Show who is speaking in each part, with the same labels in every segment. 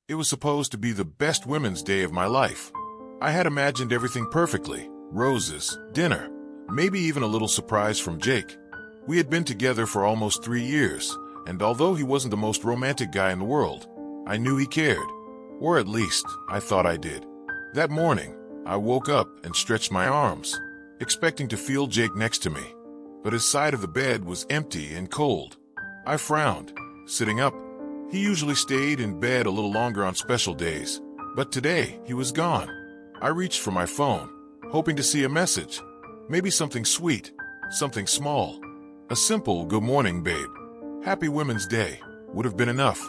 Speaker 1: It was supposed to be the best women's day of my life. I had imagined everything perfectly. Roses, dinner, maybe even a little surprise from Jake. We had been together for almost 3 years, and although he wasn't the most romantic guy in the world, I knew he cared. Or at least, I thought I did. That morning, I woke up and stretched my arms, expecting to feel Jake next to me. But his side of the bed was empty and cold. I frowned, sitting up. He usually stayed in bed a little longer on special days, but today he was gone. I reached for my phone, hoping to see a message. Maybe something sweet, something small. A simple "Good morning, babe. Happy Women's Day" would have been enough.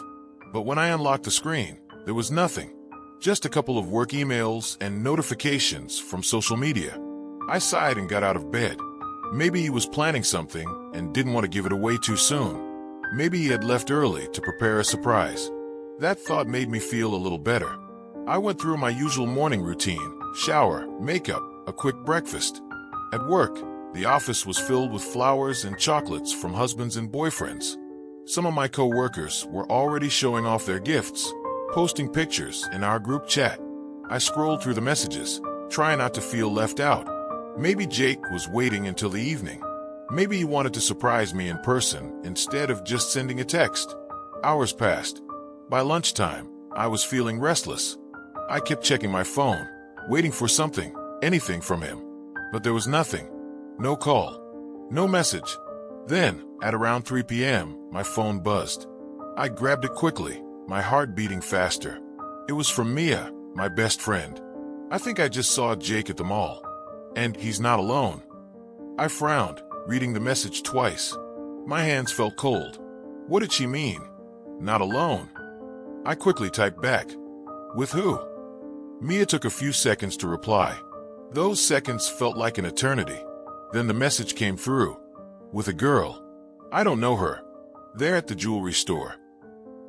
Speaker 1: But when I unlocked the screen, there was nothing. Just a couple of work emails and notifications from social media. I sighed and got out of bed. Maybe he was planning something and didn't want to give it away too soon. Maybe he had left early to prepare a surprise. That thought made me feel a little better. I went through my usual morning routine: shower, makeup, a quick breakfast. At work, the office was filled with flowers and chocolates from husbands and boyfriends. Some of my co-workers were already showing off their gifts, posting pictures in our group chat. I scrolled through the messages, trying not to feel left out. Maybe Jake was waiting until the evening. Maybe he wanted to surprise me in person instead of just sending a text. Hours passed. By lunchtime, I was feeling restless. I kept checking my phone, waiting for something, anything from him. But there was nothing. No call. No message. Then, at around 3 p.m., my phone buzzed. I grabbed it quickly, my heart beating faster. It was from Mia, my best friend. I think I just saw Jake at the mall. And he's not alone. I frowned, reading the message twice. My hands felt cold. What did she mean? Not alone. I quickly typed back. With who? Mia took a few seconds to reply. Those seconds felt like an eternity. Then the message came through. With a girl. I don't know her. They're at the jewelry store.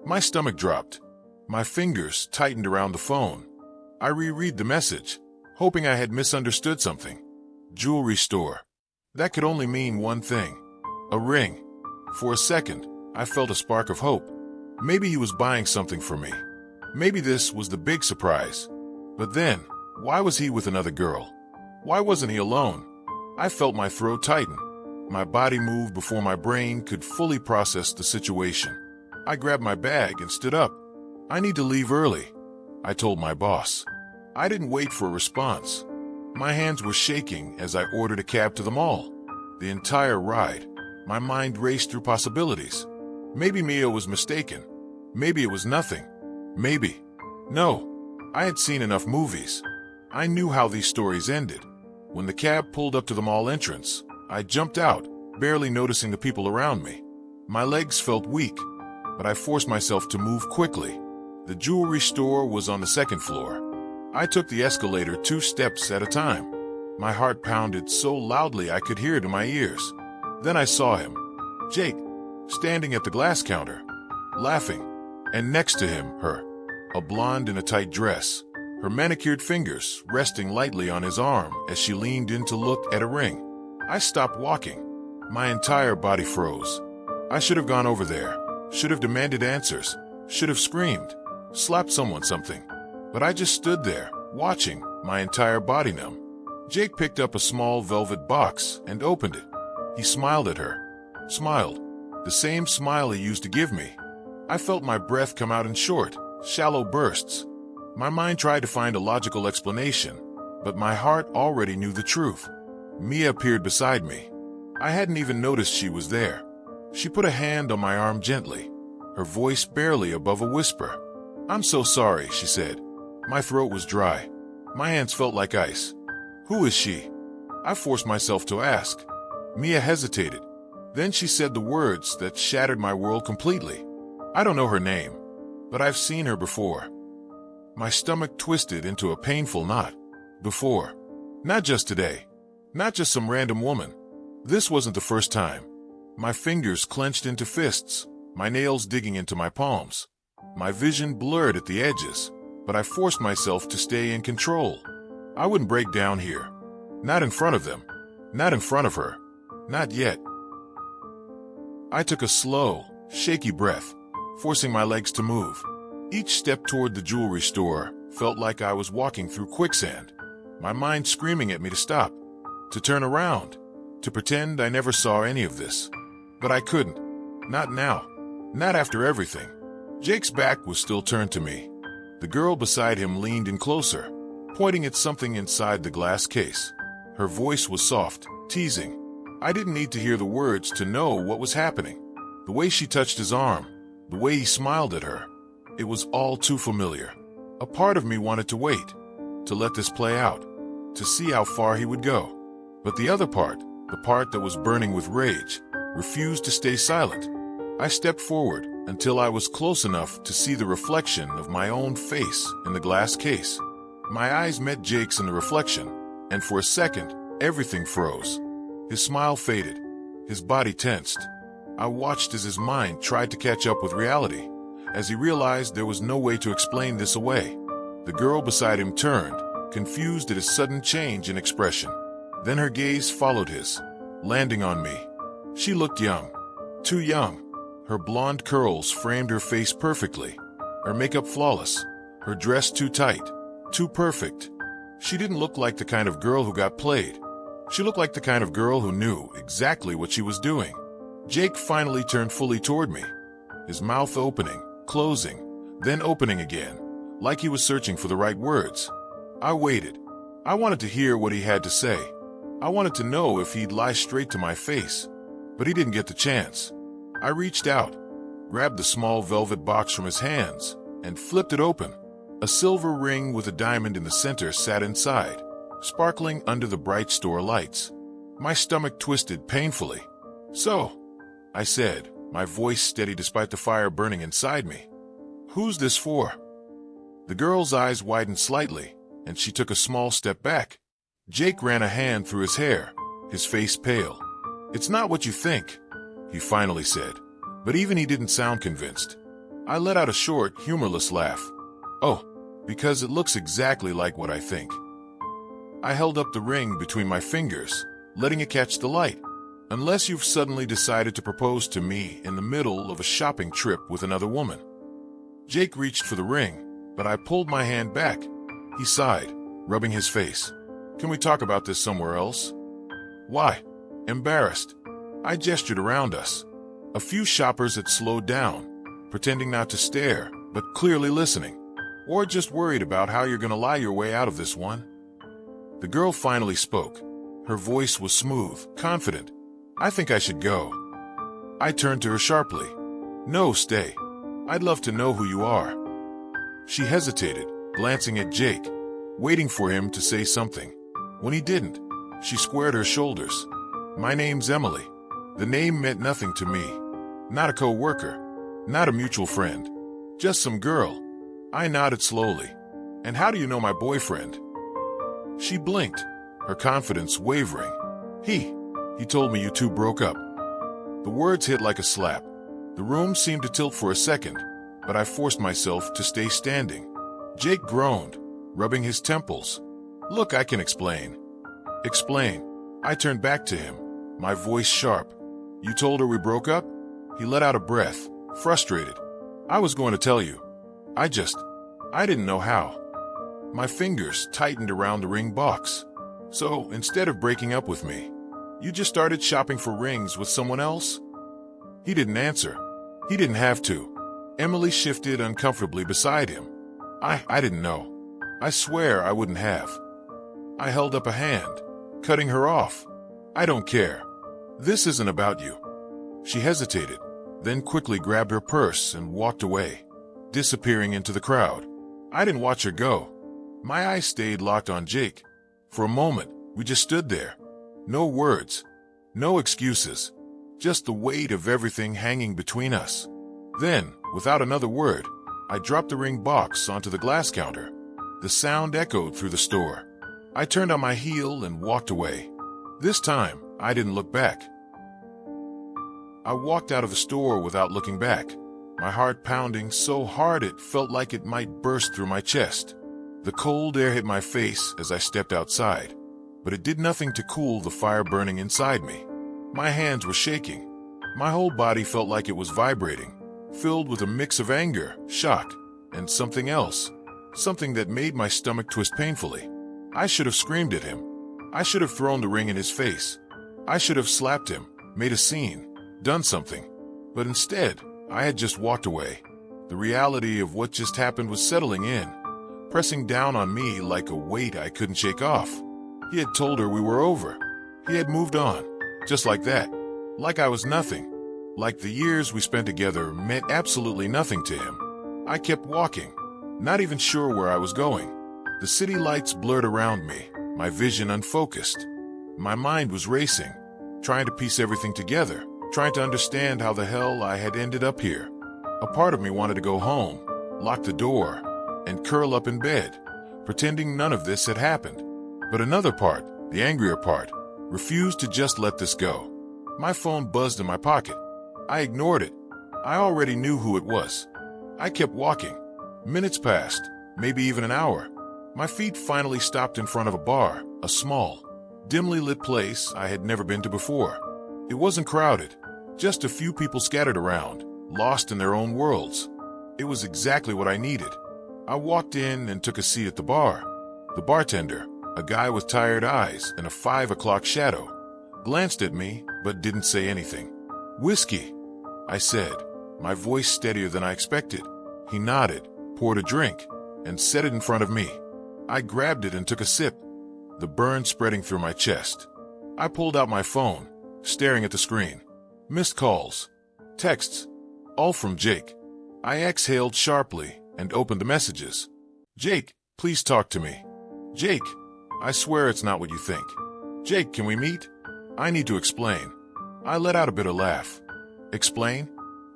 Speaker 1: My stomach dropped. My fingers tightened around the phone. I reread the message, hoping I had misunderstood something. Jewelry store. That could only mean one thing. A ring. For a second, I felt a spark of hope. Maybe he was buying something for me. Maybe this was the big surprise. But then, why was he with another girl? Why wasn't he alone? I felt my throat tighten. My body moved before my brain could fully process the situation. I grabbed my bag and stood up. I need to leave early, I told my boss. I didn't wait for a response. My hands were shaking as I ordered a cab to the mall. The entire ride, my mind raced through possibilities. Maybe Mia was mistaken. Maybe it was nothing. Maybe. No. I had seen enough movies. I knew how these stories ended. When the cab pulled up to the mall entrance, I jumped out, barely noticing the people around me. My legs felt weak, but I forced myself to move quickly. The jewelry store was on the second floor. I took the escalator 2 steps at a time. My heart pounded so loudly I could hear it in my ears. Then I saw him, Jake, standing at the glass counter, laughing, and next to him, her, a blonde in a tight dress, her manicured fingers resting lightly on his arm as she leaned in to look at a ring. I stopped walking. My entire body froze. I should have gone over there, should have demanded answers, should have screamed, slapped someone something. But I just stood there, watching, my entire body numb. Jake picked up a small velvet box and opened it. He smiled at her. Smiled. The same smile he used to give me. I felt my breath come out in short, shallow bursts. My mind tried to find a logical explanation, but my heart already knew the truth. Mia appeared beside me. I hadn't even noticed she was there. She put a hand on my arm gently, her voice barely above a whisper. "I'm so sorry," she said. My throat was dry. My hands felt like ice. "Who is she?" I forced myself to ask. Mia hesitated. Then she said the words that shattered my world completely. "I don't know her name, but I've seen her before." My stomach twisted into a painful knot. Before. Not just today. Not just some random woman. This wasn't the first time. My fingers clenched into fists, my nails digging into my palms. My vision blurred at the edges, but I forced myself to stay in control. I wouldn't break down here. Not in front of them. Not in front of her. Not yet. I took a slow, shaky breath, forcing my legs to move. Each step toward the jewelry store felt like I was walking through quicksand, my mind screaming at me to stop, to turn around, to pretend I never saw any of this. But I couldn't. Not now. Not after everything. Jake's back was still turned to me. The girl beside him leaned in closer, pointing at something inside the glass case. Her voice was soft, teasing. I didn't need to hear the words to know what was happening. The way she touched his arm, the way he smiled at her, it was all too familiar. A part of me wanted to wait, to let this play out, to see how far he would go. But the other part, the part that was burning with rage, refused to stay silent. I stepped forward until I was close enough to see the reflection of my own face in the glass case. My eyes met Jake's in the reflection, and for a second, everything froze. His smile faded. His body tensed. I watched as his mind tried to catch up with reality, as he realized there was no way to explain this away. The girl beside him turned, confused at his sudden change in expression. Then her gaze followed his, landing on me. She looked young. Too young. Her blonde curls framed her face perfectly, her makeup flawless, her dress too tight, too perfect. She didn't look like the kind of girl who got played. She looked like the kind of girl who knew exactly what she was doing. Jake finally turned fully toward me, his mouth opening, closing, then opening again, like he was searching for the right words. I waited. I wanted to hear what he had to say. I wanted to know if he'd lie straight to my face, but he didn't get the chance. I reached out, grabbed the small velvet box from his hands, and flipped it open. A silver ring with a diamond in the center sat inside, sparkling under the bright store lights. My stomach twisted painfully. "So," I said, my voice steady despite the fire burning inside me. "Who's this for?" The girl's eyes widened slightly, and she took a small step back. Jake ran a hand through his hair, his face pale. "It's not what you think," he finally said, but even he didn't sound convinced. I let out a short, humorless laugh. "Oh, because it looks exactly like what I think." I held up the ring between my fingers, letting it catch the light. "Unless you've suddenly decided to propose to me in the middle of a shopping trip with another woman." Jake reached for the ring, but I pulled my hand back. He sighed, rubbing his face. "Can we talk about this somewhere else?" "Why?" Embarrassed, I gestured around us. A few shoppers had slowed down, pretending not to stare, but clearly listening. "Or just worried about how you're gonna lie your way out of this one." The girl finally spoke. Her voice was smooth, confident. "I think I should go." I turned to her sharply. "No, stay. I'd love to know who you are." She hesitated, glancing at Jake, waiting for him to say something. When he didn't, she squared her shoulders. "My name's Emily." The name meant nothing to me. Not a co-worker, not a mutual friend, just some girl. I nodded slowly. "And how do you know my boyfriend?" She blinked, her confidence wavering. He told me you two broke up." The words hit like a slap. The room seemed to tilt for a second, but I forced myself to stay standing. Jake groaned, rubbing his temples. "Look, I can explain." "Explain." I turned back to him, my voice sharp. "You told her we broke up?" He let out a breath, frustrated. "I was going to tell you. I didn't know how." My fingers tightened around the ring box. "So, instead of breaking up with me, you just started shopping for rings with someone else?" He didn't answer. He didn't have to. Emily shifted uncomfortably beside him. I didn't know. I swear I wouldn't have." I held up a hand, cutting her off. "I don't care. This isn't about you." She hesitated, then quickly grabbed her purse and walked away, disappearing into the crowd. I didn't watch her go. My eyes stayed locked on Jake. For a moment, we just stood there. No words, no excuses, just the weight of everything hanging between us. Then, without another word, I dropped the ring box onto the glass counter. The sound echoed through the store. I turned on my heel and walked away. This time, I didn't look back. I walked out of the store without looking back, my heart pounding so hard it felt like it might burst through my chest. The cold air hit my face as I stepped outside, but it did nothing to cool the fire burning inside me. My hands were shaking. My whole body felt like it was vibrating, filled with a mix of anger, shock, and something else. Something that made my stomach twist painfully. I should have screamed at him. I should have thrown the ring in his face. I should have slapped him, made a scene, done something. But instead, I had just walked away. The reality of what just happened was settling in, pressing down on me like a weight I couldn't shake off. He had told her we were over. He had moved on, just like that. Like I was nothing. Like the years we spent together meant absolutely nothing to him. I kept walking, not even sure where I was going. The city lights blurred around me, my vision unfocused. My mind was racing, trying to piece everything together, trying to understand how the hell I had ended up here. A part of me wanted to go home, lock the door, and curl up in bed, pretending none of this had happened. But another part, the angrier part, refused to just let this go. My phone buzzed in my pocket. I ignored it. I already knew who it was. I kept walking. Minutes passed, maybe even an hour. My feet finally stopped in front of a bar, a small, dimly lit place I had never been to before. It wasn't crowded, just a few people scattered around, lost in their own worlds. It was exactly what I needed. I walked in and took a seat at the bar. The bartender, a guy with tired eyes and a 5 o'clock shadow, glanced at me but didn't say anything. "Whiskey," I said, my voice steadier than I expected. He nodded, poured a drink, and set it in front of me. I grabbed it and took a sip, the burn spreading through my chest. I pulled out my phone, staring at the screen. Missed calls, texts, all from Jake. I exhaled sharply and opened the messages. "Jake, please talk to me. Jake, I swear it's not what you think. Jake, can we meet? I need to explain." I let out a bitter laugh. Explain?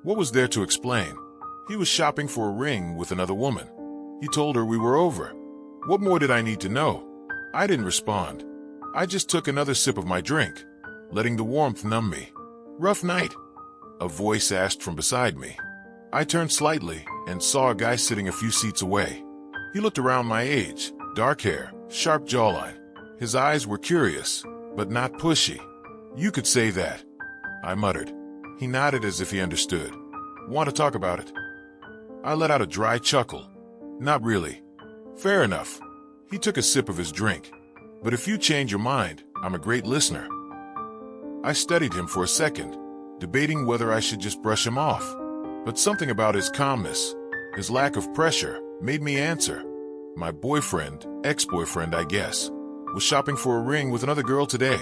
Speaker 1: What was there to explain? He was shopping for a ring with another woman. He told her we were over. What more did I need to know? I didn't respond. I just took another sip of my drink, letting the warmth numb me. "Rough night?" a voice asked from beside me. I turned slightly and saw a guy sitting a few seats away. He looked around my age, dark hair, sharp jawline. His eyes were curious, but not pushy. "You could say that," I muttered. He nodded as if he understood. "Want to talk about it?" I let out a dry chuckle. "Not really." "Fair enough." He took a sip of his drink. "But if you change your mind, I'm a great listener." I studied him for a second, debating whether I should just brush him off. But something about his calmness, his lack of pressure, made me answer. "My boyfriend, ex-boyfriend I guess, was shopping for a ring with another girl today,"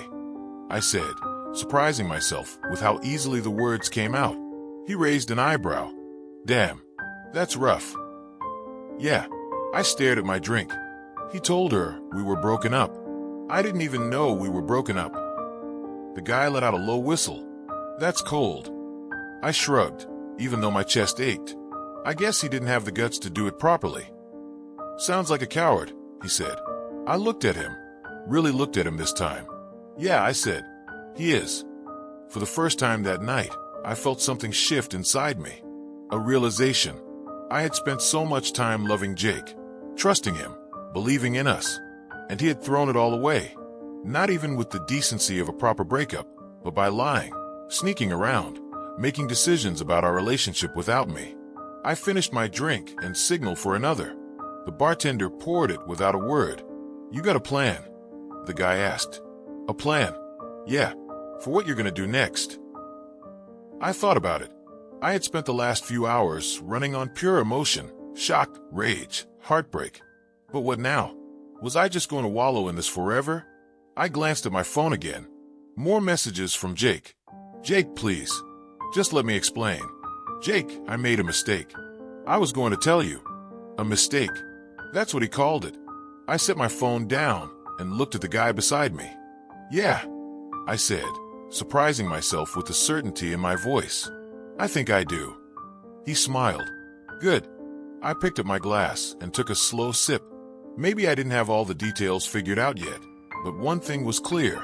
Speaker 1: I said, surprising myself with how easily the words came out. He raised an eyebrow. "Damn, that's rough." "Yeah." I stared at my drink. He told her we were broken up. I didn't even know we were broken up. The guy let out a low whistle. "That's cold." I shrugged, even though my chest ached. I guess he didn't have the guts to do it properly. "Sounds like a coward," he said. I looked at him, really looked at him this time. "Yeah," I said. "He is." For the first time that night, I felt something shift inside me. A realization. I had spent so much time loving Jake, trusting him, believing in us, and he had thrown it all away. Not even with the decency of a proper breakup, but by lying, sneaking around, making decisions about our relationship without me. I finished my drink and signaled for another. The bartender poured it without a word. "You got a plan?" the guy asked. "A plan?" "Yeah, for what you're gonna do next." I thought about it. I had spent the last few hours running on pure emotion, shock, rage, heartbreak. But what now? Was I just going to wallow in this forever? I glanced at my phone again. More messages from Jake. "Jake, please. Just let me explain. Jake, I made a mistake. I was going to tell you." A mistake. That's what he called it. I set my phone down and looked at the guy beside me. "Yeah," I said, surprising myself with the certainty in my voice. "I think I do." He smiled. "Good." I picked up my glass and took a slow sip. Maybe I didn't have all the details figured out yet, but one thing was clear.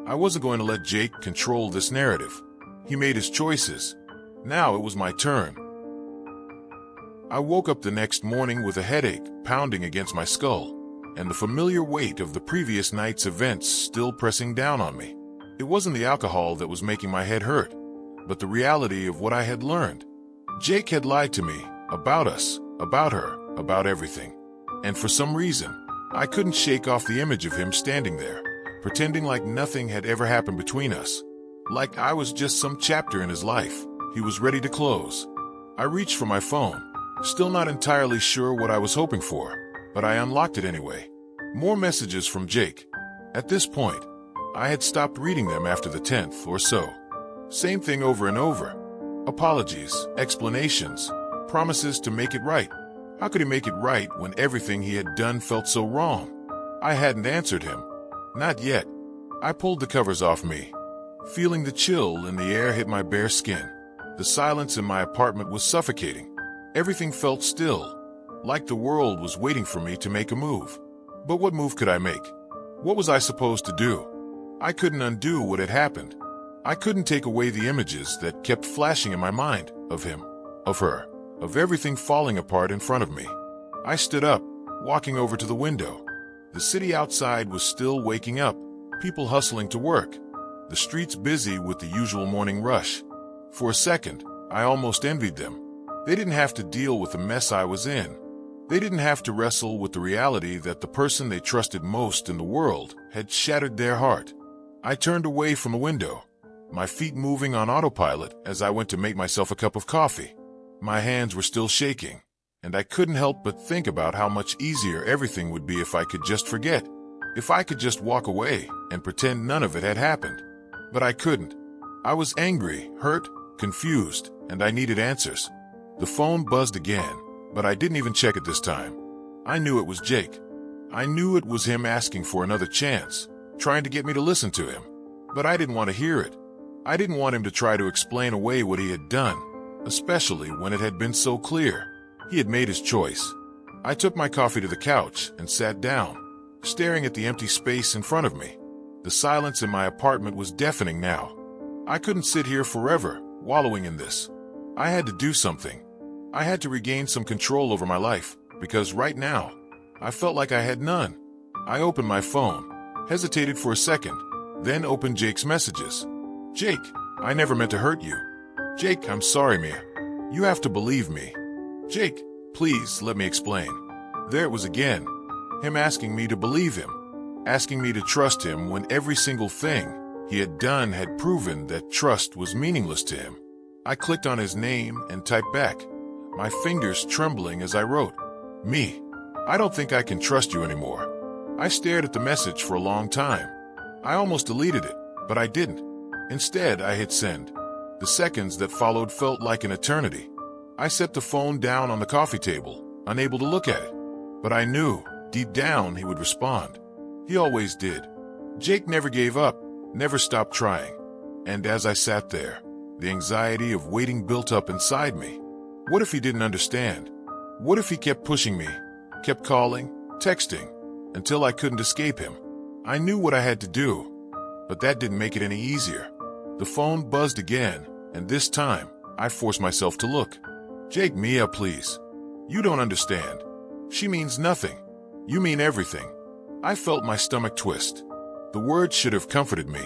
Speaker 1: I wasn't going to let Jake control this narrative. He made his choices. Now it was my turn. I woke up the next morning with a headache pounding against my skull, and the familiar weight of the previous night's events still pressing down on me. It wasn't the alcohol that was making my head hurt, but the reality of what I had learned. Jake had lied to me about us, about her, about everything. And for some reason, I couldn't shake off the image of him standing there, pretending like nothing had ever happened between us. Like I was just some chapter in his life he was ready to close. I reached for my phone, still not entirely sure what I was hoping for, but I unlocked it anyway. More messages from Jake. At this point, I had stopped reading them after the 10th or so. Same thing over and over. Apologies, explanations, promises to make it right. How could he make it right when everything he had done felt so wrong? I hadn't answered him. Not yet. I pulled the covers off me, feeling the chill in the air hit my bare skin. The silence in my apartment was suffocating. Everything felt still, like the world was waiting for me to make a move. But what move could I make? What was I supposed to do? I couldn't undo what had happened. I couldn't take away the images that kept flashing in my mind of him, of her, of everything falling apart in front of me. I stood up, walking over to the window. The city outside was still waking up, people hustling to work, the streets busy with the usual morning rush. For a second, I almost envied them. They didn't have to deal with the mess I was in. They didn't have to wrestle with the reality that the person they trusted most in the world had shattered their heart. I turned away from the window, my feet moving on autopilot as I went to make myself a cup of coffee. My hands were still shaking, and I couldn't help but think about how much easier everything would be if I could just forget. If I could just walk away and pretend none of it had happened. But I couldn't. I was angry, hurt, confused, and I needed answers. The phone buzzed again, but I didn't even check it this time. I knew it was Jake. I knew it was him asking for another chance, trying to get me to listen to him. But I didn't want to hear it. I didn't want him to try to explain away what he had done, especially when it had been so clear. He had made his choice. I took my coffee to the couch and sat down, staring at the empty space in front of me. The silence in my apartment was deafening now. I couldn't sit here forever, wallowing in this. I had to do something. I had to regain some control over my life, because right now, I felt like I had none. I opened my phone, hesitated for a second, then opened Jake's messages. Jake, I never meant to hurt you. Jake, I'm sorry, Mia. You have to believe me. Jake, please let me explain. There it was again. Him asking me to believe him, asking me to trust him when every single thing he had done had proven that trust was meaningless to him. I clicked on his name and typed back, my fingers trembling as I wrote, Me, I don't think I can trust you anymore. I stared at the message for a long time. I almost deleted it, but I didn't. Instead, I hit send. The seconds that followed felt like an eternity. I set the phone down on the coffee table, unable to look at it. But I knew, deep down, he would respond. He always did. Jake never gave up, never stopped trying. And as I sat there, the anxiety of waiting built up inside me. What if he didn't understand? What if he kept pushing me, kept calling, texting, until I couldn't escape him? I knew what I had to do, but that didn't make it any easier. The phone buzzed again, and this time, I forced myself to look. Jake, Mia, please. You don't understand. She means nothing. You mean everything. I felt my stomach twist. The words should have comforted me.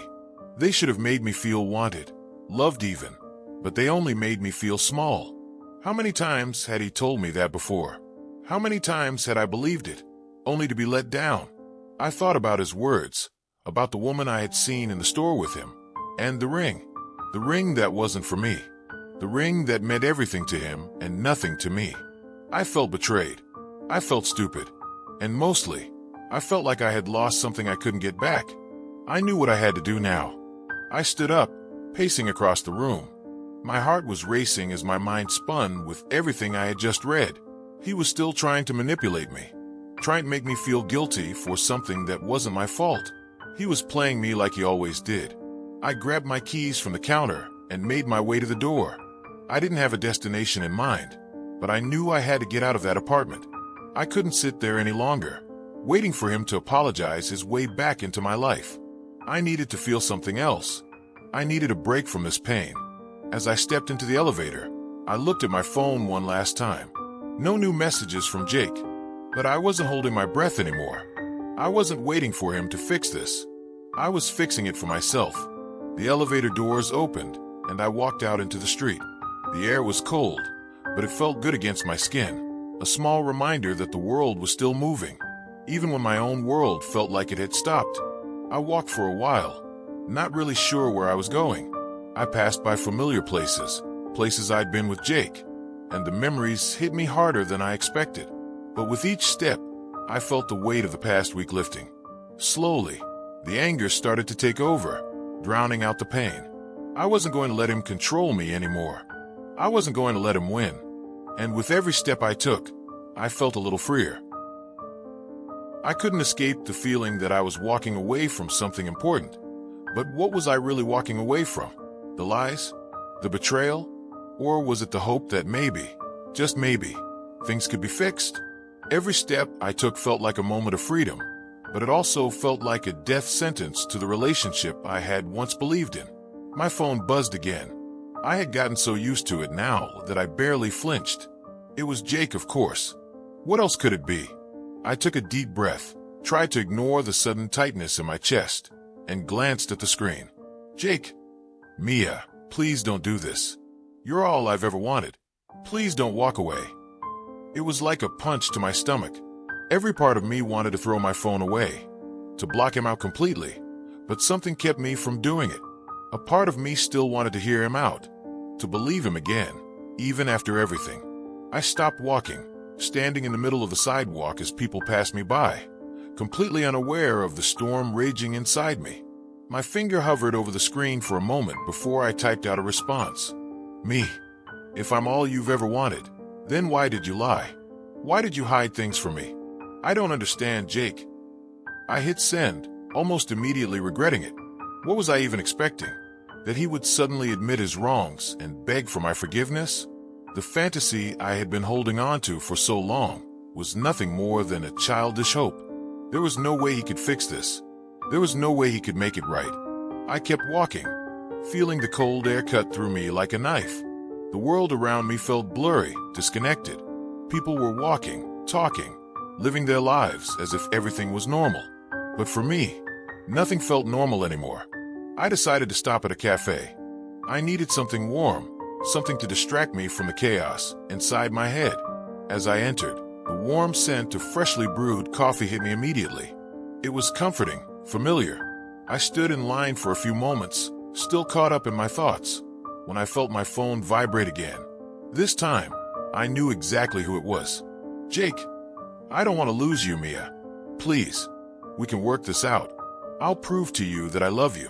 Speaker 1: They should have made me feel wanted, loved even, but they only made me feel small. How many times had he told me that before? How many times had I believed it, only to be let down? I thought about his words, about the woman I had seen in the store with him, and the ring that wasn't for me, the ring that meant everything to him and nothing to me. I felt betrayed. I felt stupid. And mostly, I felt like I had lost something I couldn't get back. I knew what I had to do now. I stood up, pacing across the room. My heart was racing as my mind spun with everything I had just read. He was still trying to manipulate me, trying to make me feel guilty for something that wasn't my fault. He was playing me like he always did. I grabbed my keys from the counter and made my way to the door. I didn't have a destination in mind, but I knew I had to get out of that apartment. I couldn't sit there any longer, waiting for him to apologize his way back into my life. I needed to feel something else. I needed a break from this pain. As I stepped into the elevator, I looked at my phone one last time. No new messages from Jake, but I wasn't holding my breath anymore. I wasn't waiting for him to fix this. I was fixing it for myself. The elevator doors opened, and I walked out into the street. The air was cold, but it felt good against my skin. a small reminder that the world was still moving, even when my own world felt like it had stopped. I walked for a while, not really sure where I was going. I passed by familiar places I'd been with Jake, and the memories hit me harder than I expected. But with each step, I felt the weight of the past week lifting. Slowly, the anger started to take over, drowning out the pain. I wasn't going to let him control me anymore. I wasn't going to let him win. And with every step I took, I felt a little freer. I couldn't escape the feeling that I was walking away from something important. But what was I really walking away from? The lies? The betrayal? Or was it the hope that maybe, just maybe, things could be fixed? Every step I took felt like a moment of freedom, but it also felt like a death sentence to the relationship I had once believed in. My phone buzzed again. I had gotten so used to it now that I barely flinched. It was Jake, of course. What else could it be? I took a deep breath, tried to ignore the sudden tightness in my chest, and glanced at the screen. Jake. Mia, please don't do this. You're all I've ever wanted. Please don't walk away. It was like a punch to my stomach. Every part of me wanted to throw my phone away, to block him out completely, but something kept me from doing it. A part of me still wanted to hear him out, to believe him again, even after everything. I stopped walking, standing in the middle of the sidewalk as people passed me by, completely unaware of the storm raging inside me. My finger hovered over the screen for a moment before I typed out a response. Me, if I'm all you've ever wanted, then why did you lie? Why did you hide things from me? I don't understand, Jake. I hit send, almost immediately regretting it. What was I even expecting? That he would suddenly admit his wrongs and beg for my forgiveness? The fantasy I had been holding on to for so long was nothing more than a childish hope. There was no way he could fix this. There was no way he could make it right. I kept walking, feeling the cold air cut through me like a knife. The world around me felt blurry, disconnected. People were walking, talking, living their lives as if everything was normal. But for me, nothing felt normal anymore. I decided to stop at a cafe. I needed something warm, something to distract me from the chaos inside my head. As I entered, the warm scent of freshly brewed coffee hit me immediately. It was comforting, familiar. I stood in line for a few moments, still caught up in my thoughts, when I felt my phone vibrate again. This time, I knew exactly who it was. Jake. I don't want to lose you, Mia. Please. We can work this out. I'll prove to you that I love you.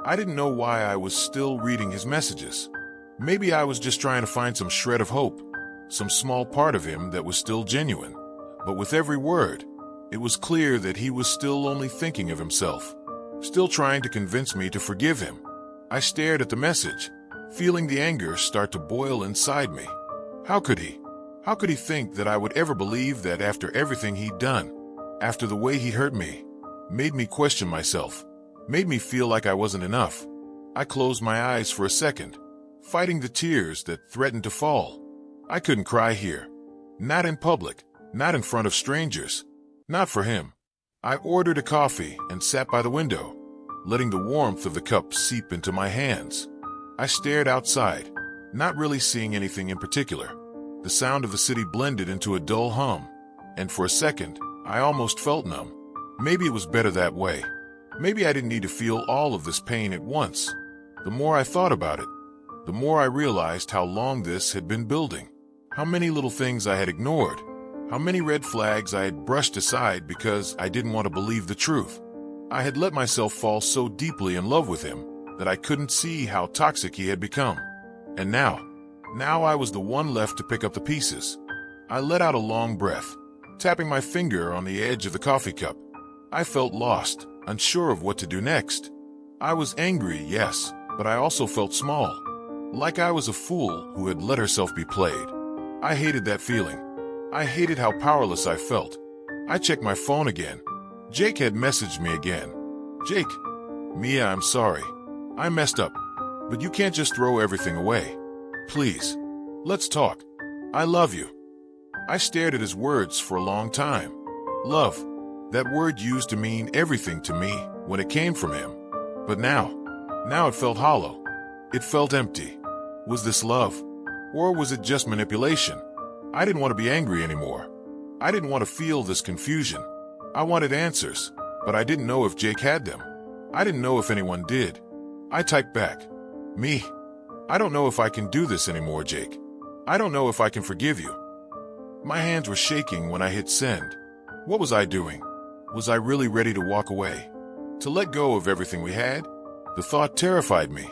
Speaker 1: I didn't know why I was still reading his messages. Maybe I was just trying to find some shred of hope, some small part of him that was still genuine. But with every word, it was clear that he was still only thinking of himself, still trying to convince me to forgive him. I stared at the message, feeling the anger start to boil inside me. How could he? How could he think that I would ever believe that after everything he'd done, after the way he hurt me, made me question myself, made me feel like I wasn't enough? I closed my eyes for a second, fighting the tears that threatened to fall. I couldn't cry here. Not in public, not in front of strangers, not for him. I ordered a coffee and sat by the window, letting the warmth of the cup seep into my hands. I stared outside, not really seeing anything in particular. The sound of the city blended into a dull hum, and for a second, I almost felt numb. Maybe it was better that way. Maybe I didn't need to feel all of this pain at once. The more I thought about it, the more I realized how long this had been building, how many little things I had ignored, how many red flags I had brushed aside because I didn't want to believe the truth. I had let myself fall so deeply in love with him that I couldn't see how toxic he had become. And now I was the one left to pick up the pieces. I let out a long breath, tapping my finger on the edge of the coffee cup. I felt lost, unsure of what to do next. I was angry, yes, but I also felt small, like I was a fool who had let herself be played. I hated that feeling. I hated how powerless I felt. I checked my phone again. Jake had messaged me again. Jake. Mia, I'm sorry. I messed up. But you can't just throw everything away. Please. Let's talk. I love you. I stared at his words for a long time. Love. That word used to mean everything to me when it came from him. But now it felt hollow. It felt empty. Was this love? Or was it just manipulation? I didn't want to be angry anymore. I didn't want to feel this confusion. I wanted answers, but I didn't know if Jake had them. I didn't know if anyone did. I typed back, "Me, I don't know if I can do this anymore, Jake. I don't know if I can forgive you." My hands were shaking when I hit send. What was I doing? Was I really ready to walk away? To let go of everything we had? The thought terrified me,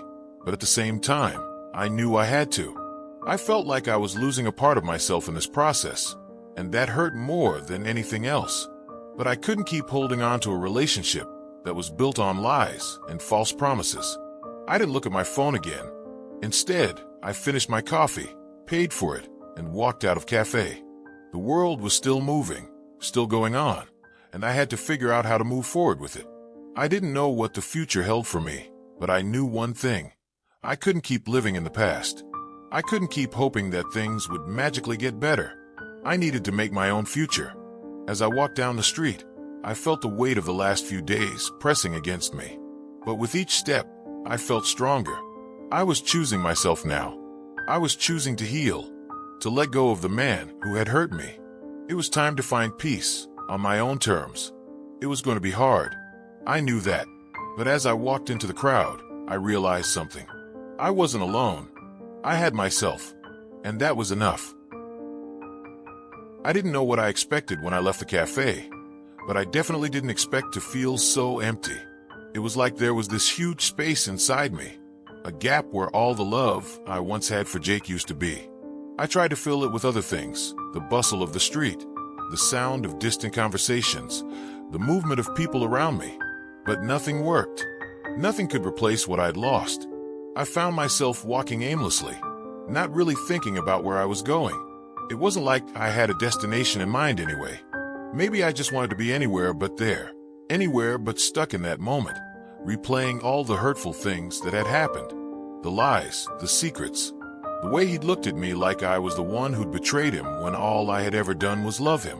Speaker 1: but at the same time, I knew I had to. I felt like I was losing a part of myself in this process, and that hurt more than anything else. But I couldn't keep holding on to a relationship that was built on lies and false promises. I didn't look at my phone again. Instead, I finished my coffee, paid for it, and walked out of cafe. The world was still moving, still going on, and I had to figure out how to move forward with it. I didn't know what the future held for me, but I knew one thing. I couldn't keep living in the past. I couldn't keep hoping that things would magically get better. I needed to make my own future. As I walked down the street, I felt the weight of the last few days pressing against me. But with each step, I felt stronger. I was choosing myself now. I was choosing to heal, to let go of the man who had hurt me. It was time to find peace on my own terms. It was going to be hard. I knew that. But as I walked into the crowd, I realized something. I wasn't alone. I had myself, and that was enough. I didn't know what I expected when I left the cafe, but I definitely didn't expect to feel so empty. It was like there was this huge space inside me, a gap where all the love I once had for Jake used to be. I tried to fill it with other things, the bustle of the street, the sound of distant conversations, the movement of people around me, but nothing worked. Nothing could replace what I'd lost. I found myself walking aimlessly, not really thinking about where I was going. It wasn't like I had a destination in mind anyway. Maybe I just wanted to be anywhere but there, anywhere but stuck in that moment, replaying all the hurtful things that had happened, the lies, the secrets, the way he'd looked at me like I was the one who'd betrayed him when all I had ever done was love him.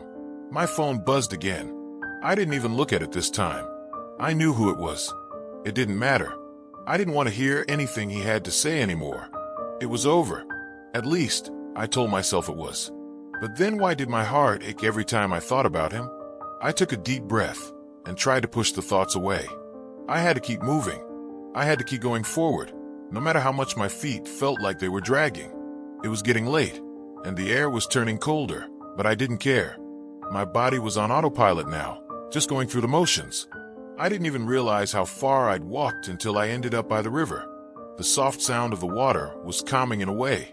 Speaker 1: My phone buzzed again. I didn't even look at it this time. I knew who it was. It didn't matter. I didn't want to hear anything he had to say anymore. It was over. At least, I told myself it was. But then why did my heart ache every time I thought about him? I took a deep breath and tried to push the thoughts away. I had to keep moving. I had to keep going forward, no matter how much my feet felt like they were dragging. It was getting late, and the air was turning colder, but I didn't care. My body was on autopilot now, just going through the motions. I didn't even realize how far I'd walked until I ended up by the river. The soft sound of the water was calming in a way,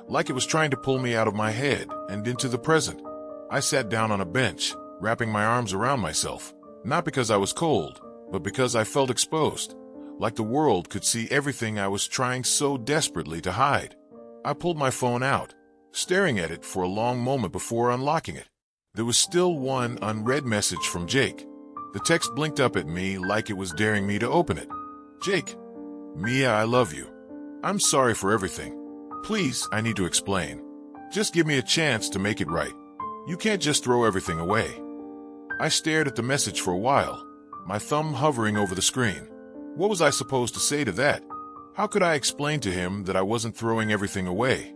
Speaker 1: like it was trying to pull me out of my head and into the present. I sat down on a bench, wrapping my arms around myself, not because I was cold, but because I felt exposed, like the world could see everything I was trying so desperately to hide. I pulled my phone out, staring at it for a long moment before unlocking it. There was still one unread message from Jake. The text blinked up at me like it was daring me to open it. "Jake, Mia, I love you. I'm sorry for everything. Please, I need to explain. Just give me a chance to make it right. You can't just throw everything away." I stared at the message for a while, my thumb hovering over the screen. What was I supposed to say to that? How could I explain to him that I wasn't throwing everything away,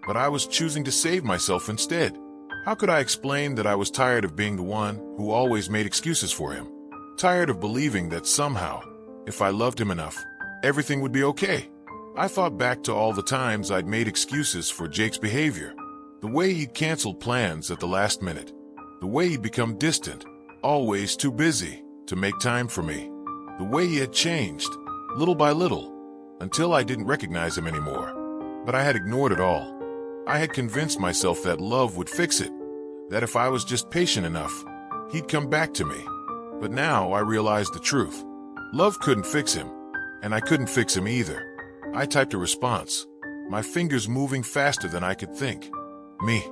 Speaker 1: but I was choosing to save myself instead? How could I explain that I was tired of being the one who always made excuses for him? Tired of believing that somehow, if I loved him enough, everything would be okay? I thought back to all the times I'd made excuses for Jake's behavior. The way he'd canceled plans at the last minute. The way he'd become distant, always too busy to make time for me. The way he had changed, little by little, until I didn't recognize him anymore. But I had ignored it all. I had convinced myself that love would fix it, that if I was just patient enough, he'd come back to me. But now I realized the truth. Love couldn't fix him, and I couldn't fix him either. I typed a response, my fingers moving faster than I could think. "Me,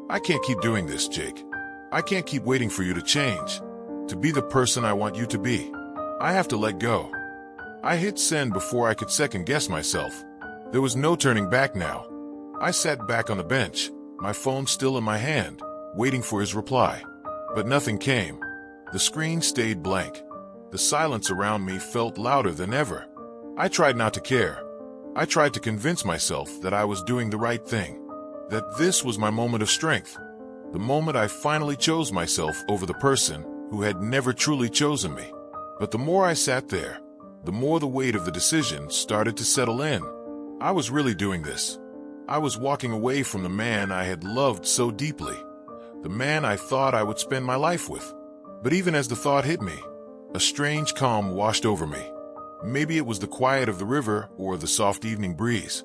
Speaker 1: I can't keep doing this, Jake. I can't keep waiting for you to change, to be the person I want you to be. I have to let go." I hit send before I could second guess myself. There was no turning back now. I sat back on the bench, my phone still in my hand, waiting for his reply. But nothing came. The screen stayed blank. The silence around me felt louder than ever. I tried not to care. I tried to convince myself that I was doing the right thing. that this was my moment of strength, the moment I finally chose myself over the person who had never truly chosen me. But the more I sat there, the more the weight of the decision started to settle in. I was really doing this. I was walking away from the man I had loved so deeply, the man I thought I would spend my life with. But even as the thought hit me, a strange calm washed over me. Maybe it was the quiet of the river or the soft evening breeze,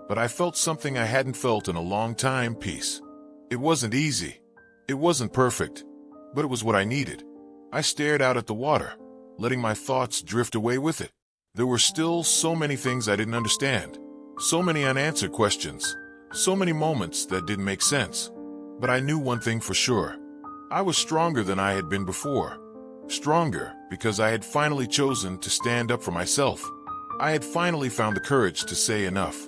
Speaker 1: but I felt something I hadn't felt in a long time: peace. It wasn't easy. It wasn't perfect, but it was what I needed. I stared out at the water, letting my thoughts drift away with it. There were still so many things I didn't understand, so many unanswered questions, so many moments that didn't make sense. But I knew one thing for sure. I was stronger than I had been before. Stronger because I had finally chosen to stand up for myself. I had finally found the courage to say enough.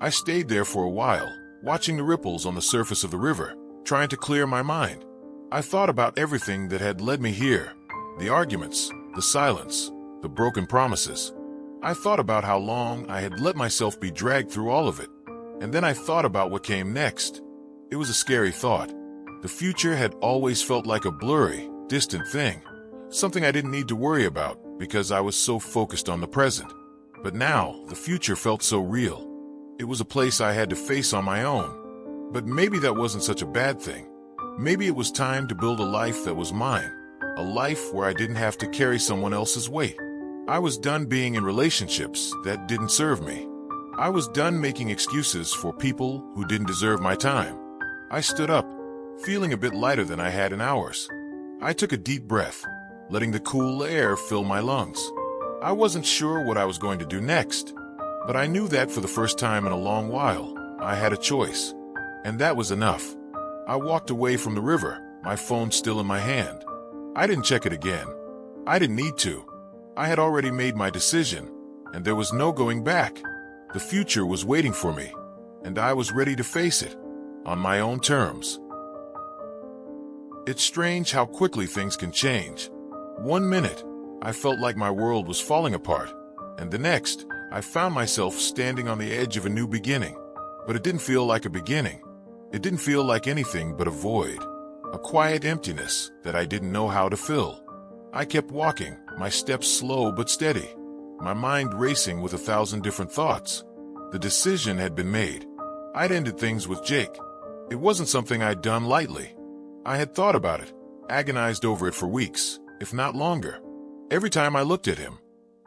Speaker 1: I stayed there for a while, watching the ripples on the surface of the river, trying to clear my mind. I thought about everything that had led me here, the arguments, the silence, the broken promises. I thought about how long I had let myself be dragged through all of it. And then I thought about what came next. It was a scary thought. The future had always felt like a blurry, distant thing, something I didn't need to worry about because I was so focused on the present. But now, the future felt so real. It was a place I had to face on my own. But maybe that wasn't such a bad thing. Maybe it was time to build a life that was mine, a life where I didn't have to carry someone else's weight. I was done being in relationships that didn't serve me. I was done making excuses for people who didn't deserve my time. I stood up, feeling a bit lighter than I had in hours. I took a deep breath, letting the cool air fill my lungs. I wasn't sure what I was going to do next, but I knew that for the first time in a long while, I had a choice. And that was enough. I walked away from the river, my phone still in my hand. I didn't check it again. I didn't need to. I had already made my decision, and there was no going back. The future was waiting for me, and I was ready to face it, on my own terms. It's strange how quickly things can change. 1 minute, I felt like my world was falling apart, and the next, I found myself standing on the edge of a new beginning. But it didn't feel like a beginning. It didn't feel like anything but a void, a quiet emptiness that I didn't know how to fill. I kept walking, my steps slow but steady, my mind racing with 1,000 different thoughts. The decision had been made. I'd ended things with Jake. It wasn't something I'd done lightly. I had thought about it, agonized over it for weeks, if not longer. Every time I looked at him,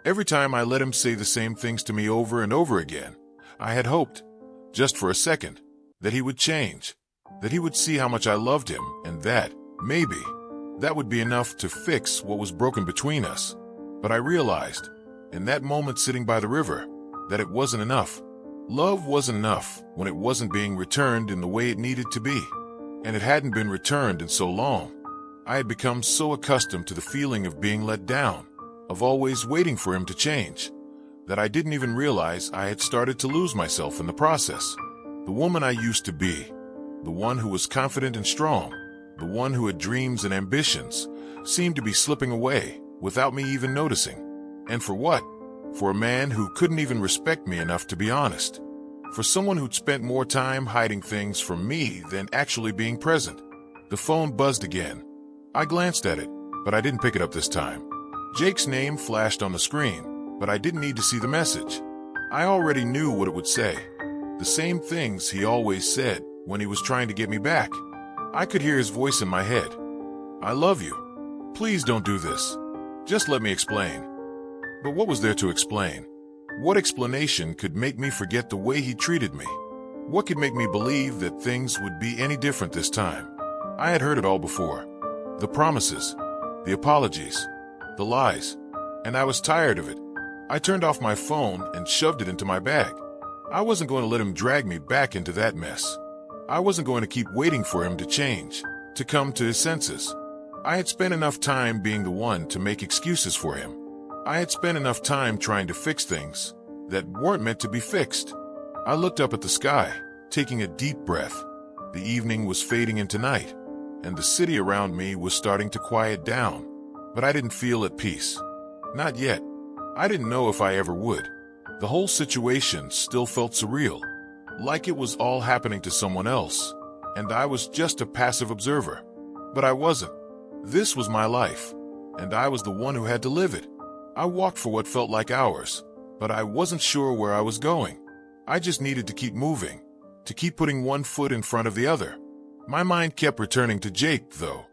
Speaker 1: every time I let him say the same things to me over and over again, I had hoped, just for a second, that he would change, that he would see how much I loved him, and that, maybe, that would be enough to fix what was broken between us. But I realized, in that moment sitting by the river, that it wasn't enough. Love wasn't enough when it wasn't being returned in the way it needed to be. And it hadn't been returned in so long. I had become so accustomed to the feeling of being let down, of always waiting for him to change, that I didn't even realize I had started to lose myself in the process. The woman I used to be, the one who was confident and strong, the one who had dreams and ambitions, seemed to be slipping away without me even noticing. And for what? For a man who couldn't even respect me enough to be honest. For someone who'd spent more time hiding things from me than actually being present. The phone buzzed again. I glanced at it, but I didn't pick it up this time. Jake's name flashed on the screen, but I didn't need to see the message. I already knew what it would say. The same things he always said when he was trying to get me back. I could hear his voice in my head. I love you. Please don't do this. Just let me explain. But what was there to explain? What explanation could make me forget the way he treated me? What could make me believe that things would be any different this time? I had heard it all before. The promises, the apologies, the lies, and I was tired of it. I turned off my phone and shoved it into my bag. I wasn't going to let him drag me back into that mess. I wasn't going to keep waiting for him to change, to come to his senses. I had spent enough time being the one to make excuses for him. I had spent enough time trying to fix things that weren't meant to be fixed. I looked up at the sky, taking a deep breath. The evening was fading into night, and the city around me was starting to quiet down. But I didn't feel at peace. Not yet. I didn't know if I ever would. The whole situation still felt surreal. like it was all happening to someone else, and I was just a passive observer. But I wasn't. This was my life, and I was the one who had to live it. I walked for what felt like hours, but I wasn't sure where I was going. I just needed to keep moving, to keep putting one foot in front of the other. My mind kept returning to Jake, though.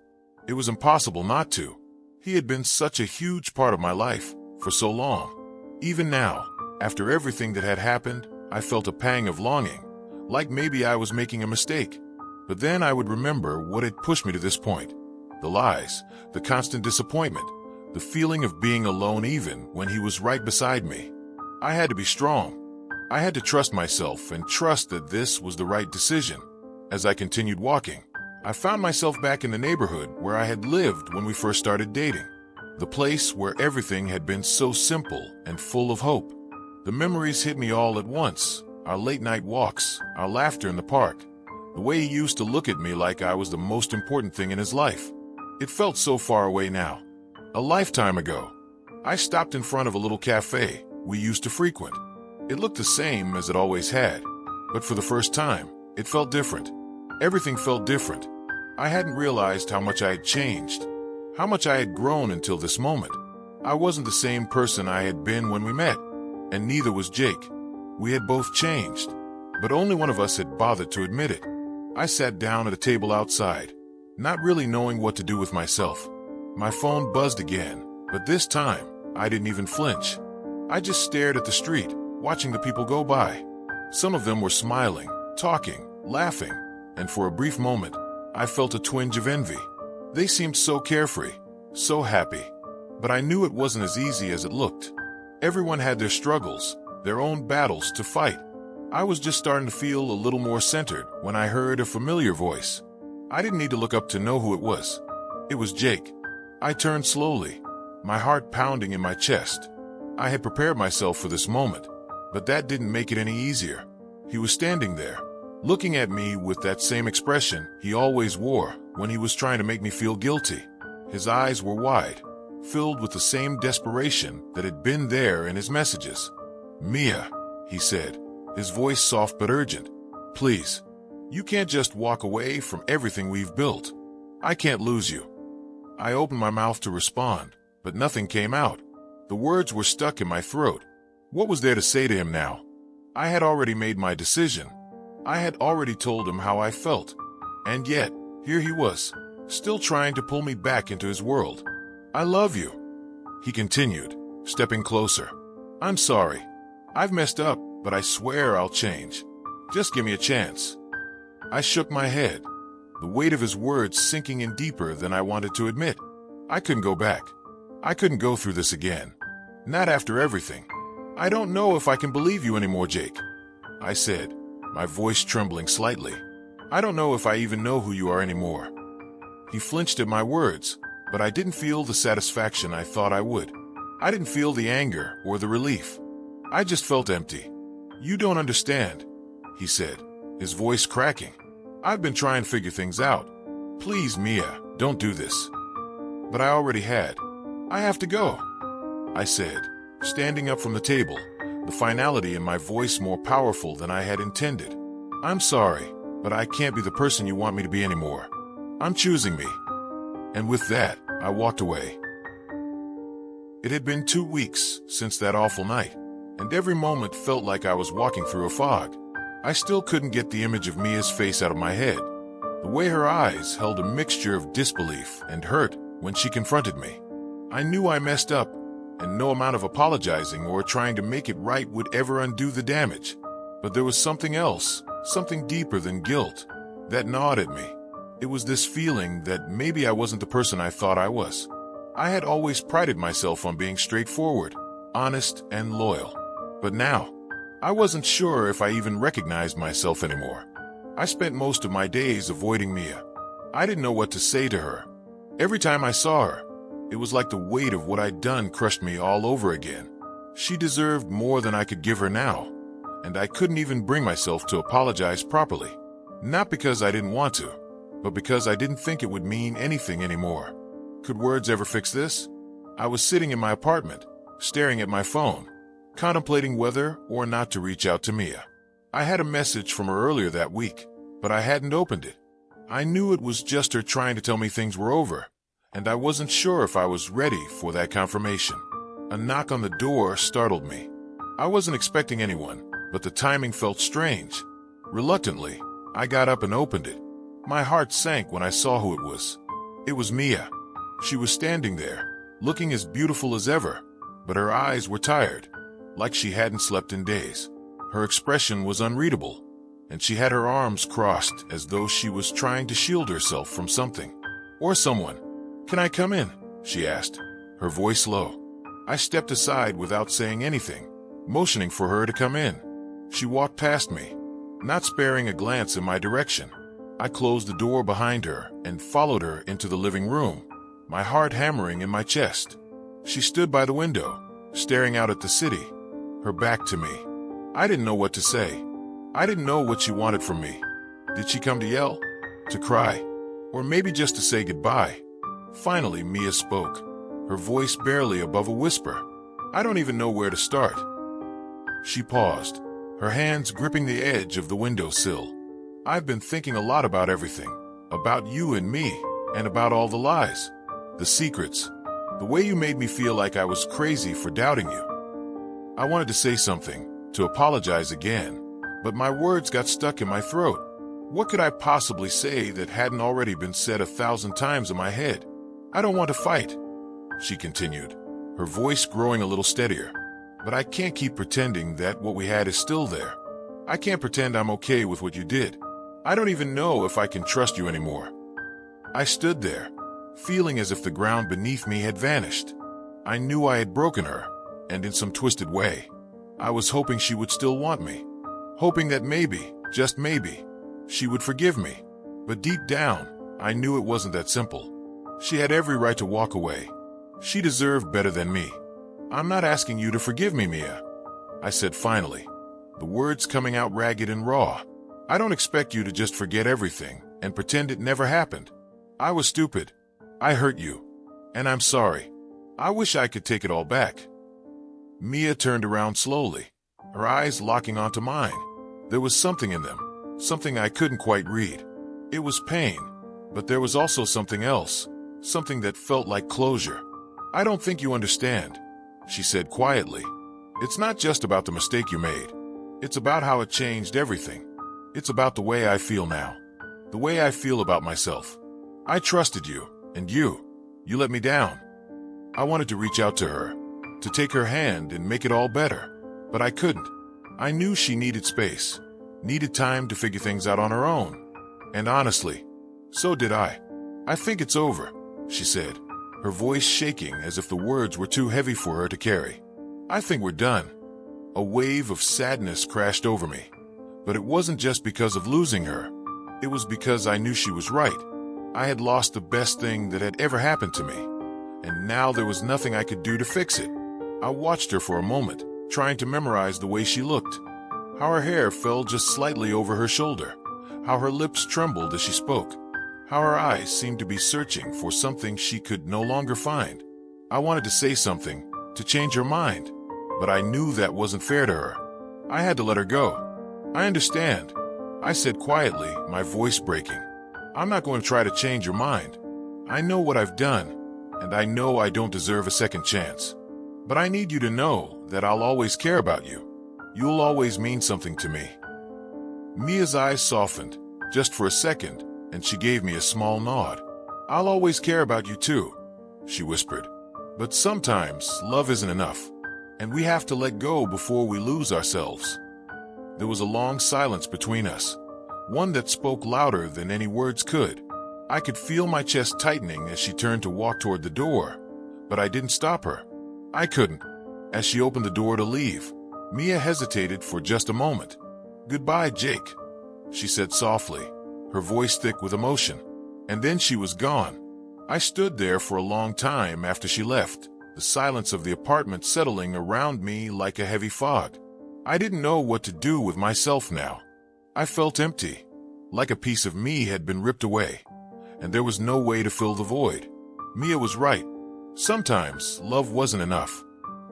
Speaker 1: It was impossible not to. He had been such a huge part of my life for so long. Even now, after everything that had happened, I felt a pang of longing, like maybe I was making a mistake. But then I would remember what had pushed me to this point. The lies, the constant disappointment, the feeling of being alone even when he was right beside me. I had to be strong. I had to trust myself and trust that this was the right decision. As I continued walking, I found myself back in the neighborhood where I had lived when we first started dating. The place where everything had been so simple and full of hope. The memories hit me all at once. Our late night walks, our laughter in the park, the way he used to look at me like I was the most important thing in his life. It felt so far away now. A lifetime ago. I stopped in front of a little cafe we used to frequent. It looked the same as it always had, but for the first time, it felt different. Everything felt different. I hadn't realized how much I had changed, how much I had grown until this moment. I wasn't the same person I had been when we met, and neither was Jake. We had both changed, but only one of us had bothered to admit it. I sat down at a table outside, not really knowing what to do with myself. My phone buzzed again, but this time, I didn't even flinch. I just stared at the street, watching the people go by. Some of them were smiling, talking, laughing, and for a brief moment, I felt a twinge of envy. They seemed so carefree, so happy. But I knew it wasn't as easy as it looked. Everyone had their struggles, their own battles to fight. I was just starting to feel a little more centered when I heard a familiar voice. I didn't need to look up to know who it was. It was Jake. I turned slowly, my heart pounding in my chest. I had prepared myself for this moment, but that didn't make it any easier. He was standing there, looking at me with that same expression he always wore when he was trying to make me feel guilty. His eyes were wide, filled with the same desperation that had been there in his messages. "Mia," he said, his voice soft but urgent. "Please, you can't just walk away from everything we've built. I can't lose you." I opened my mouth to respond, but nothing came out. The words were stuck in my throat. What was there to say to him now? I had already made my decision. I had already told him how I felt. And yet, here he was, still trying to pull me back into his world. "I love you," he continued, stepping closer. "I'm sorry. I've messed up, but I swear I'll change. Just give me a chance." I shook my head, the weight of his words sinking in deeper than I wanted to admit. I couldn't go back. I couldn't go through this again. Not after everything. "I don't know if I can believe you anymore, Jake," I said, my voice trembling slightly. "I don't know if I even know who you are anymore." He flinched at my words, but I didn't feel the satisfaction I thought I would. I didn't feel the anger or the relief. I just felt empty. "You don't understand," he said, his voice cracking. "I've been trying to figure things out. Please, Mia, don't do this." But I already had. "I have to go," I said, standing up from the table, the finality in my voice more powerful than I had intended. "I'm sorry, but I can't be the person you want me to be anymore. I'm choosing me." And with that, I walked away. It had been 2 weeks since that awful night, and every moment felt like I was walking through a fog. I still couldn't get the image of Mia's face out of my head. The way her eyes held a mixture of disbelief and hurt when she confronted me. I knew I messed up, and no amount of apologizing or trying to make it right would ever undo the damage. But there was something else, something deeper than guilt, that gnawed at me. It was this feeling that maybe I wasn't the person I thought I was. I had always prided myself on being straightforward, honest, and loyal. But now, I wasn't sure if I even recognized myself anymore. I spent most of my days avoiding Mia. I didn't know what to say to her. Every time I saw her, it was like the weight of what I'd done crushed me all over again. She deserved more than I could give her now, and I couldn't even bring myself to apologize properly. Not because I didn't want to, but because I didn't think it would mean anything anymore. Could words ever fix this? I was sitting in my apartment, staring at my phone, contemplating whether or not to reach out to Mia. I had a message from her earlier that week, but I hadn't opened it. I knew it was just her trying to tell me things were over, and I wasn't sure if I was ready for that confirmation. A knock on the door startled me. I wasn't expecting anyone, but the timing felt strange. Reluctantly, I got up and opened it. My heart sank when I saw who it was. It was Mia. She was standing there, looking as beautiful as ever, but her eyes were tired, like she hadn't slept in days. Her expression was unreadable, and she had her arms crossed as though she was trying to shield herself from something or someone. "Can I come in?" she asked, her voice low. I stepped aside without saying anything, motioning for her to come in. She walked past me, not sparing a glance in my direction. I closed the door behind her and followed her into the living room, my heart hammering in my chest. She stood by the window, staring out at the city, her back to me. I didn't know what to say. I didn't know what she wanted from me. Did she come to yell? To cry? Or maybe just to say goodbye? Finally, Mia spoke, her voice barely above a whisper. "I don't even know where to start." She paused, her hands gripping the edge of the windowsill. "I've been thinking a lot about everything, about you and me, and about all the lies, the secrets, the way you made me feel like I was crazy for doubting you." I wanted to say something, to apologize again, but my words got stuck in my throat. What could I possibly say that hadn't already been said 1,000 times in my head? "I don't want to fight," she continued, her voice growing a little steadier. "But I can't keep pretending that what we had is still there. I can't pretend I'm okay with what you did. I don't even know if I can trust you anymore." I stood there, feeling as if the ground beneath me had vanished. I knew I had broken her, and in some twisted way, I was hoping she would still want me. Hoping that maybe, just maybe, she would forgive me. But deep down, I knew it wasn't that simple. She had every right to walk away. She deserved better than me. "I'm not asking you to forgive me, Mia," I said finally, the words coming out ragged and raw. "I don't expect you to just forget everything and pretend it never happened. I was stupid. I hurt you. And I'm sorry. I wish I could take it all back." Mia turned around slowly, her eyes locking onto mine. There was something in them, something I couldn't quite read. It was pain, but there was also something else, something that felt like closure. "I don't think you understand," she said quietly. "It's not just about the mistake you made. It's about how it changed everything. It's about the way I feel now, the way I feel about myself. I trusted you, and you let me down." I wanted to reach out to her, to take her hand and make it all better, but I couldn't. I knew she needed space, needed time to figure things out on her own. And honestly, so did I. "I think it's over," she said, her voice shaking as if the words were too heavy for her to carry. "I think we're done." A wave of sadness crashed over me. But it wasn't just because of losing her. It was because I knew she was right. I had lost the best thing that had ever happened to me, and now there was nothing I could do to fix it. I watched her for a moment, trying to memorize the way she looked, how her hair fell just slightly over her shoulder, how her lips trembled as she spoke, how her eyes seemed to be searching for something she could no longer find. I wanted to say something, to change her mind, but I knew that wasn't fair to her. I had to let her go. "I understand," I said quietly, my voice breaking. "I'm not going to try to change your mind. I know what I've done, and I know I don't deserve a second chance. But I need you to know that I'll always care about you. You'll always mean something to me." Mia's eyes softened, just for a second, and she gave me a small nod. "I'll always care about you too," she whispered. "But sometimes love isn't enough, and we have to let go before we lose ourselves." There was a long silence between us, one that spoke louder than any words could. I could feel my chest tightening as she turned to walk toward the door, but I didn't stop her. I couldn't. As she opened the door to leave, Mia hesitated for just a moment. "Goodbye, Jake," she said softly, her voice thick with emotion. And then she was gone. I stood there for a long time after she left, the silence of the apartment settling around me like a heavy fog. I didn't know what to do with myself now. I felt empty, like a piece of me had been ripped away, and there was no way to fill the void. Mia was right. Sometimes love wasn't enough,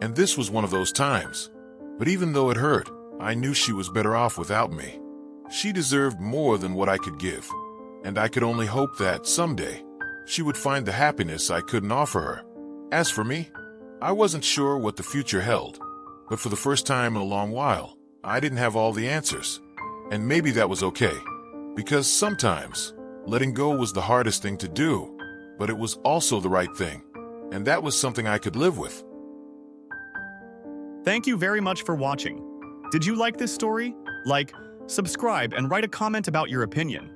Speaker 1: and this was one of those times. But even though it hurt, I knew she was better off without me. She deserved more than what I could give, and I could only hope that someday she would find the happiness I couldn't offer her. As for me, I wasn't sure what the future held, but for the first time in a long while, I didn't have all the answers. And maybe that was okay, because sometimes letting go was the hardest thing to do, but it was also the right thing, and that was something I could live with.
Speaker 2: Thank you very much for watching. Did you like this story? Like, subscribe, and write a comment about your opinion.